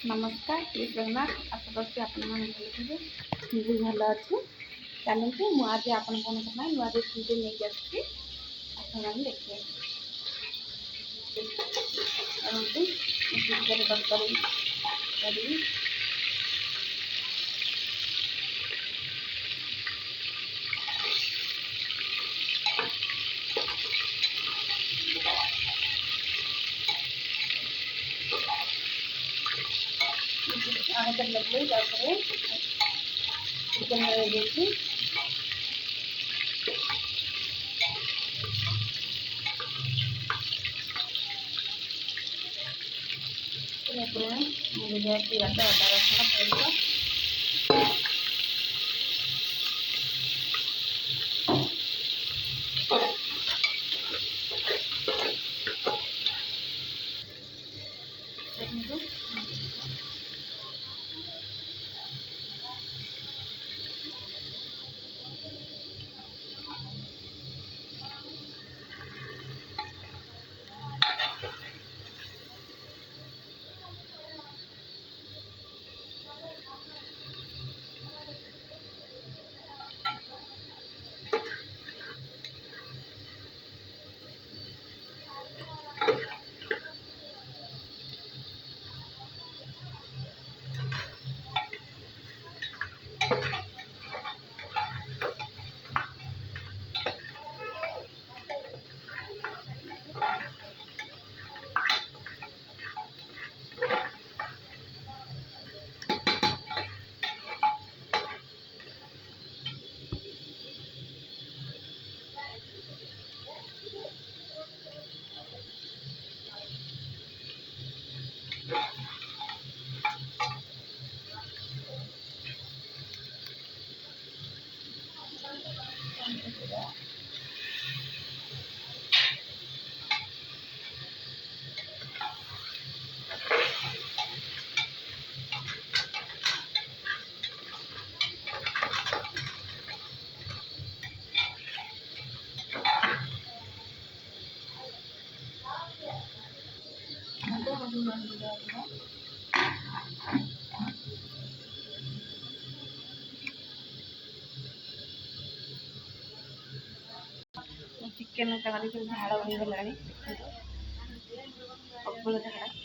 नमस्कार श्री जगन्नाथ आशा करছি ଆପଣମାନେ ଭଲ ଥିବେ। ମୁଁ ବି ଭଲ ଅଛି। ଚାଲନ୍ତୁ ମୁଁ ଆଜି ଆପଣମାନଙ୍କ ପାଇଁ ନୂଆ ରେସିପିଟେ ନେଇକି ଆସିଛି। ଆପଣମାନେ ଦେଖିବେ। ଏମିତି ଚିକେନ୍ ତରକାରୀ କରିବି। आगे तेल लगे तापर चिकेन लगे पियाज अदा रसुण पेस्ट चिकेन झाड़ हो गलानी सबूल झाड़